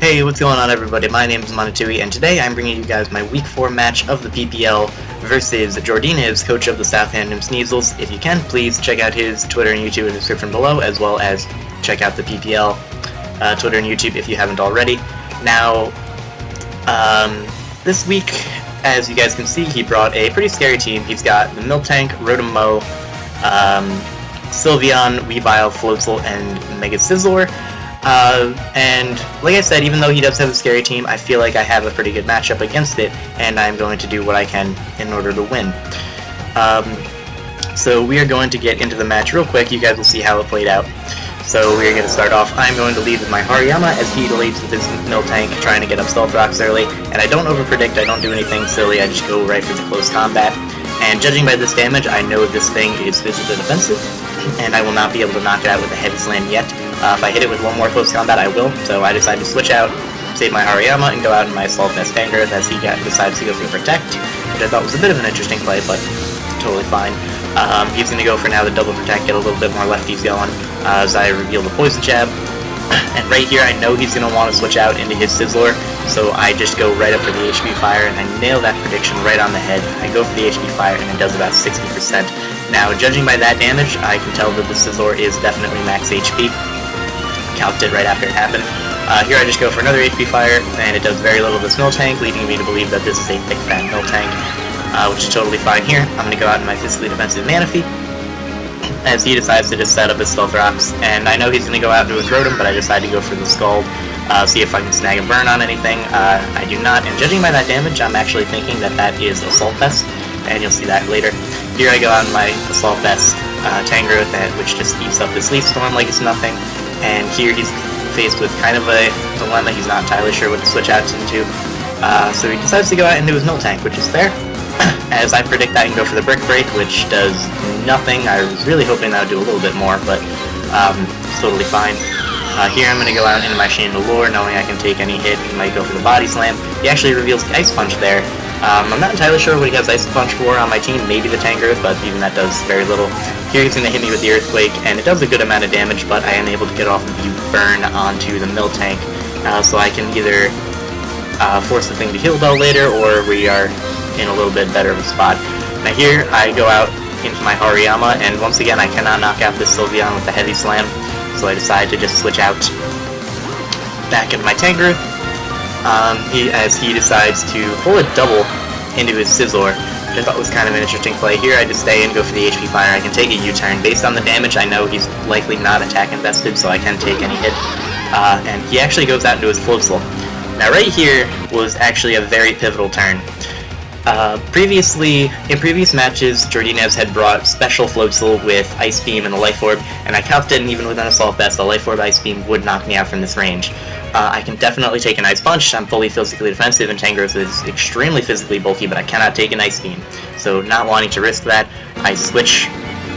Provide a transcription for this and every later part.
Hey, what's going on everybody? My name is Monotui, and today I'm bringing you guys my Week 4 match of the PPL versus Jordaniv's coach of the Hampton Sneasels. If you can, please check out his Twitter and YouTube in the description below, as well as check out the PPL Twitter and YouTube if you haven't already. Now, this week, as you guys can see, he brought a pretty scary team. He's got the Miltank, Rotom-Mow, Sylveon, Weavile, Floatzel, and Mega Sizzler. And like I said, even though he does have a scary team, I feel like I have a pretty good matchup against it, and I'm going to do what I can in order to win. So we are going to get into the match real quick. You guys will see how it played out. So we're going to start off. I'm going to lead with my Hariyama as he leads with his Miltank, trying to get up Stealth Rocks early. And I don't overpredict, I don't do anything silly, I just go right for the close combat. And judging by this damage, I know this thing is physically defensive, and I will not be able to knock it out with a heavy slam yet. If I hit it with one more close combat, I will, so I decided to switch out, save my Hariyama, and go out in my Assault Vest Tangrowth as he decides to go for Protect, which I thought was a bit of an interesting play, but totally fine. He's going to go for now the double Protect, get a little bit more lefties going, as I reveal the Poison Jab. And right here, I know he's going to want to switch out into his Sizzler, so I just go right up for the HP Fire, and I nail that prediction right on the head. I go for the HP Fire, and it does about 60%. Now, judging by that damage, I can tell that the Sizzler is definitely max HP. Calced it right after it happened. Here I just go for another HP Fire, and it does very little of this Miltank, leading me to believe that this is a thick fat Miltank, which is totally fine here. I'm going to go out in my physically defensive Manaphy, as he decides to just set up his Stealth Rocks, and I know he's going to go after his Rotom, but I decide to go for the Scald, see if I can snag a burn on anything. I do not, and judging by that damage, I'm actually thinking that that is Assault Vest, and you'll see that later. Here I go out in my Assault Vest Tangrowth, which just eats up this Leaf Storm like it's nothing, and here he's faced with kind of a dilemma. He's not entirely sure what to switch out into, so he decides to go out into his Miltank, which is fair. As I predict that I can go for the Brick Break, which does nothing. I was really hoping that would do a little bit more, but it's totally fine. Here I'm going to go out into my Chandelure, knowing I can take any hit. He might go for the Body Slam. He actually reveals the Ice Punch there. I'm not entirely sure what he has Ice Punch for on my team, maybe the Tangrowth, but even that does very little. Here he's going to hit me with the Earthquake, and it does a good amount of damage, but I am able to get off the burn onto the Miltank, so I can either force the thing to Heal Bell later, or we are in a little bit better of a spot. Now here, I go out into my Hariyama, and once again, I cannot knock out this Sylveon with the Heavy Slam, so I decide to just switch out back into my Tangrowth, as he decides to pull a double into his Sizzler, which I thought was kind of an interesting play. Here, I just stay and go for the HP Fire. I can take a U-turn. Based on the damage, I know he's likely not attack invested, so I can take any hit, and he actually goes out into his Floatzel. Now right here was actually a very pivotal turn. In previous matches, Jordaniv's had brought Special Floatzel with Ice Beam and the Life Orb, and I calced it, and even with an Assault Vest, the Life Orb Ice Beam would knock me out from this range. I can definitely take an Ice Punch. I'm fully physically defensive, and Tangrowth is extremely physically bulky, but I cannot take an Ice Beam. So not wanting to risk that, I switch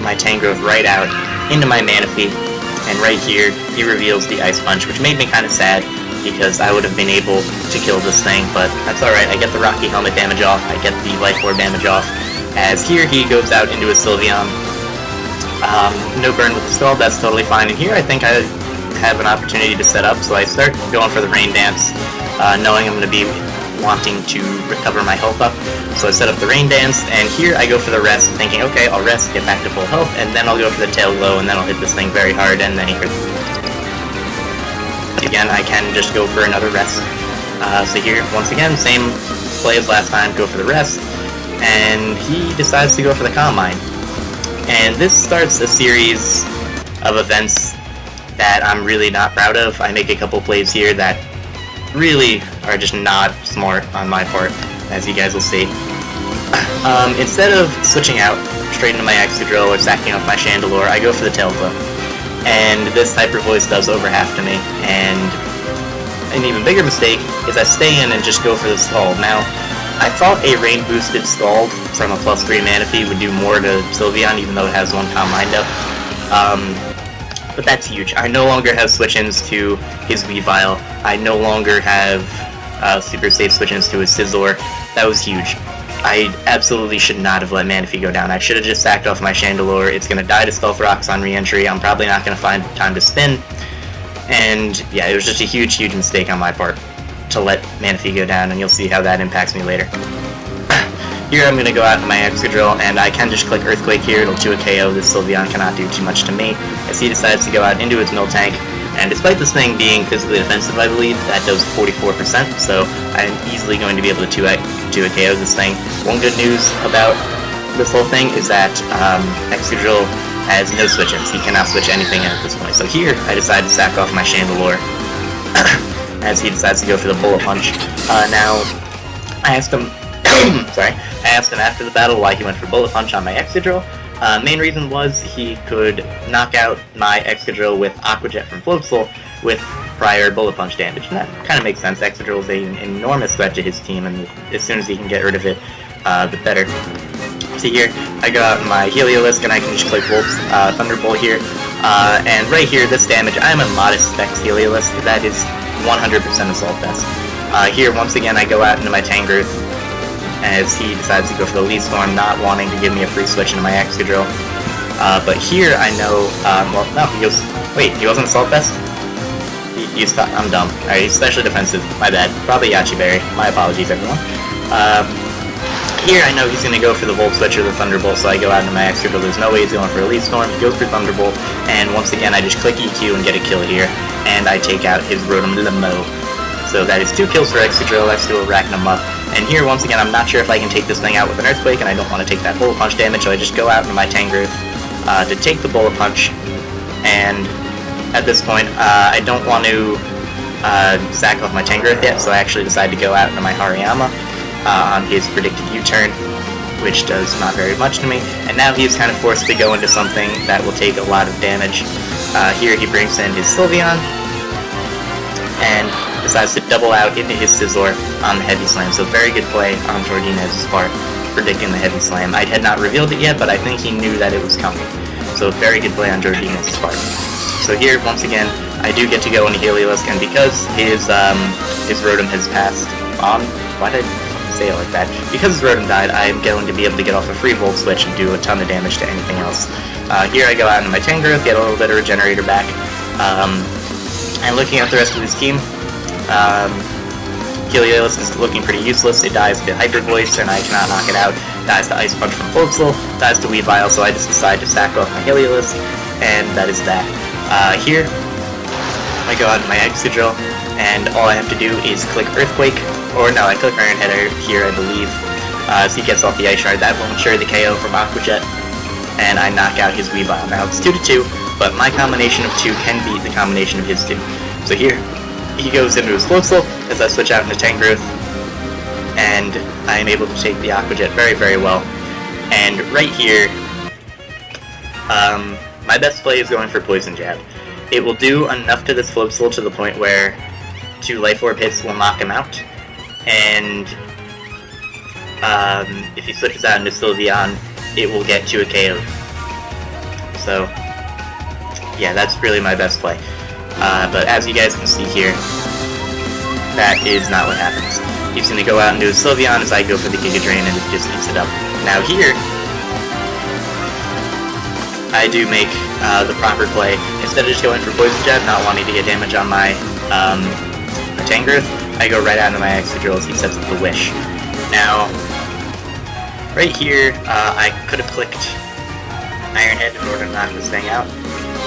my Tangrowth right out into my Manaphy, and right here, he reveals the Ice Punch, which made me kind of sad, because I would have been able to kill this thing, but that's alright. I get the Rocky Helmet damage off, I get the Life Orb damage off, as here he goes out into his Sylveon. No burn with the Scald, that's totally fine, and here I think I have an opportunity to set up, so I start going for the Rain Dance, knowing I'm going to be wanting to recover my health up, so I set up the Rain Dance, and here I go for the Rest, thinking, okay, I'll rest, get back to full health, and then I'll go for the Tail Glow, and then I'll hit this thing very hard, and then he again, I can just go for another Rest. So here, once again, same play as last time, go for the Rest, and he decides to go for the Calm Mind. And this starts a series of events that I'm really not proud of. I make a couple plays here that really are just not smart on my part, as you guys will see. Instead of switching out straight into my Excadrill or sacking off my Chandelure, I go for the Tail Glow. And this Hyper Voice does over half to me, and an even bigger mistake is I stay in and just go for the Scald. Now, I thought a Rain Boosted Scald from a +3 Manaphy would do more to Sylveon, even though it has one Calm Mind up. But that's huge. I no longer have switch-ins to his Weavile. I no longer have super safe switch-ins to his Sizzler. That was huge. I absolutely should not have let Manaphy go down. I should have just sacked off my Chandelure. It's going to die to Stealth Rocks on re-entry. I'm probably not going to find time to spin. And yeah, it was just a huge mistake on my part to let Manaphy go down, and you'll see how that impacts me later. Here I'm going to go out in my Excadrill, and I can just click Earthquake here. It'll 2 a KO. This Sylveon cannot do too much to me, as he decides to go out into his Miltank. And despite this thing being physically defensive, I believe, that does 44%, so I'm easily going to be able to 2 a KO this thing. One good news about this whole thing is that Excadrill has no switch-ins. He cannot switch anything in at this point. So here, I decide to sack off my Chandelure, as he decides to go for the Bullet Punch. Now, I asked him, I asked him after the battle why he went for Bullet Punch on my Excadrill. Main reason was he could knock out my Excadrill with Aqua Jet from Floatzel with prior Bullet Punch damage, and that kind of makes sense. Excadrill is an enormous threat to his team, and as soon as he can get rid of it, the better. See here, I go out in my Heliolisk, and I can just click Thunderbolt here, and right here, this damage, I'm a modest Specs Heliolisk, that is 100% Assault Vest. Here, once again, I go out into my Tangrowth, as he decides to go for the Leaf Storm, not wanting to give me a free switch into my Excadrill. But here I know, well, no, he goes, wait, he wasn't Assault Vest? I'm dumb. Alright, he's specially defensive, my bad. Probably Yachi Berry, my apologies everyone. Here I know he's going to go for the Volt Switch or the Thunderbolt, so I go out into my Excadrill. There's no way he's going for a Leaf Storm, he goes for Thunderbolt, and once again I just click EQ and get a kill here, and I take out his Rotom Limo. So that is 2 kills for Excadrill, Excadrill racking him up. And here, once again, I'm not sure if I can take this thing out with an Earthquake, and I don't want to take that Bullet Punch damage, so I just go out into my Tangrowth to take the Bullet Punch. And at this point, I don't want to sack off my Tangrowth yet, so I actually decide to go out into my Hariyama on his predicted U-turn, which does not very much to me. And now he's kind of forced to go into something that will take a lot of damage. Here he brings in his Sylveon, and decides to double out into his Scizor on the Heavy Slam, so very good play on Jordinez's part, predicting the Heavy Slam. I had not revealed it yet, but I think he knew that it was coming, so very good play on Jordinez's part. So here, once again, I do get to go into Heliolisk, and because his Rotom has passed on, why did I say it like that? Because his Rotom died, I am going to be able to get off a free Volt Switch and do a ton of damage to anything else. Here I go out into my Tangrowth, get a little bit of Regenerator back, and looking at the rest of his team, Heliolisk is looking pretty useless. It dies to Hyper Voice, and I cannot knock it out. Dies to Ice Punch from Floatzel, dies to Weavile, so I just decide to sack off my Heliolisk, and that is that. Here, I go out in my Excadrill, and all I have to do is click Earthquake, or no, I click Iron Head here, I believe, so he gets off the Ice Shard. That will ensure the KO from Aqua Jet, and I knock out his Weavile. Now, it's 2-2, but my combination of 2 can beat the combination of his 2. So here, he goes into his Floatzel as I switch out into Tangrowth, and I am able to take the Aqua Jet very, very well. And right here, my best play is going for Poison Jab. It will do enough to this Floatzel to the point where 2 Life Orb hits will knock him out, and if he switches out into Sylveon, it will get to a KO. So, yeah, that's really my best play. But as you guys can see here, that is not what happens. He's going to go out and do his Sylveon as I go for the Giga Drain, and it just eats it up. Now here, I do make the proper play. Instead of just going for Poison Jab, not wanting to get damage on my Tangrowth, I go right out into my Excadrill as he sets up the Wish. Now, right here, I could have clicked Iron Head in order to knock this thing out,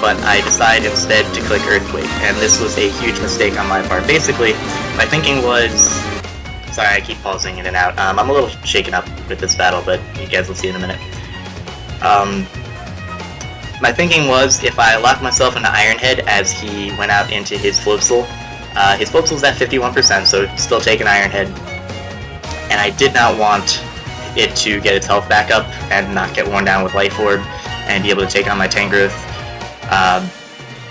but I decide instead to click Earthquake, and this was a huge mistake on my part. Basically, my thinking was... Sorry, I keep pausing in and out. I'm a little shaken up with this battle, but you guys will see in a minute. My thinking was, if I locked myself into Iron Head as he went out into his Floatzel is at 51%, so still take an Iron Head, and I did not want it to get its health back up and not get worn down with Life Orb and be able to take on my Tangrowth.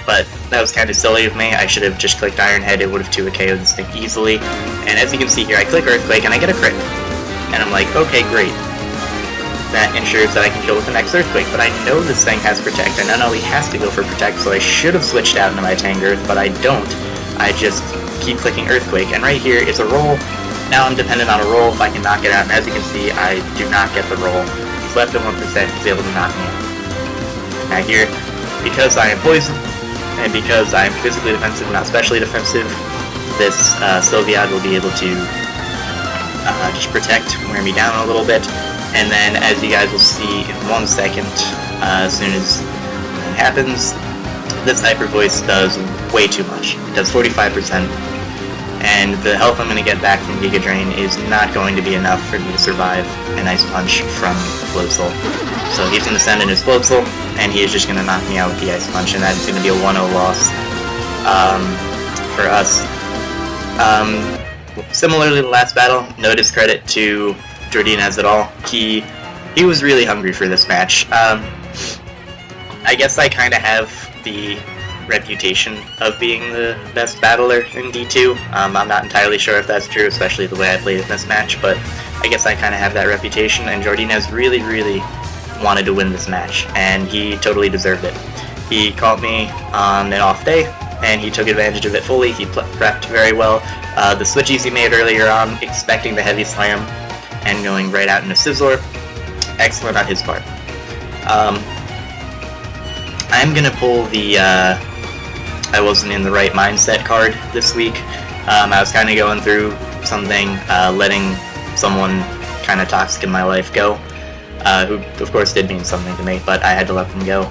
But that was kind of silly of me. I should have just clicked Iron Head. It would have 2 KO'd this thing easily. And as you can see here, I click Earthquake and I get a crit. And I'm like, okay, great. That ensures that I can kill with the next Earthquake. But I know this thing has Protect, and I know he has to go for Protect, so I should have switched out into my Tangrowth, but I don't. I just keep clicking Earthquake. And right here is a roll. Now I'm dependent on a roll if I can knock it out. And as you can see, I do not get the roll. He's left at 1%. He's able to knock me out. Now here, because I am poisoned, and because I'm physically defensive, not specially defensive, this Sylveon will be able to just protect, wear me down a little bit, and then as you guys will see in 1 second, as soon as it happens, this Hyper Voice does way too much. It does 45%, and the health I'm going to get back from Giga Drain is not going to be enough for me to survive an Ice Punch from Floatzel. So he's going to send in his Floatzel, and he is just going to knock me out with the Ice Punch, and that's going to be a 1-0 loss for us. Similarly to the last battle, no discredit to Jordinez at all. He was really hungry for this match. I guess I kind of have the reputation of being the best battler in D2. I'm not entirely sure if that's true, especially the way I played in this match, but I guess I kind of have that reputation, and Jordinez really wanted to win this match, and he totally deserved it. He caught me on an off day, and he took advantage of it fully. He prepped very well. The switches he made earlier on, expecting the heavy slam, and going right out into Sizzler, excellent on his part. I'm gonna pull the I wasn't in the right mindset card this week. I was kind of going through something, letting someone kind of toxic in my life go, who of course did mean something to me, but I had to let them go.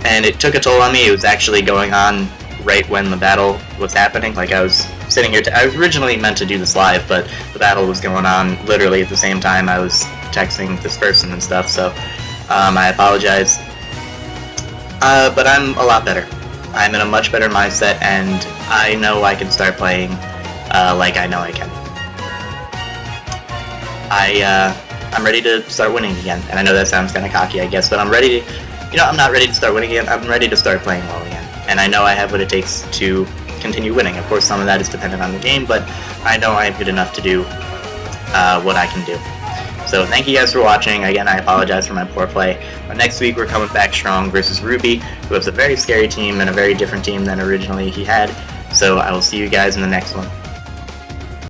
And it took a toll on me. It was actually going on right when the battle was happening. Like, I was sitting here, I was originally meant to do this live, but the battle was going on literally at the same time I was texting this person and stuff, so I apologize. But I'm a lot better. I'm in a much better mindset, and I know I can start playing like I know I can. I'm ready to start winning again, and I know that sounds kind of cocky, I guess, but I'm ready to, I'm not ready to start winning again, I'm ready to start playing well again, and I know I have what it takes to continue winning. Of course, some of that is dependent on the game, but I know I'm good enough to do what I can do. So thank you guys for watching. Again, I apologize for my poor play. But next week we're coming back strong versus Ruby, who has a very scary team and a very different team than originally he had. So I will see you guys in the next one.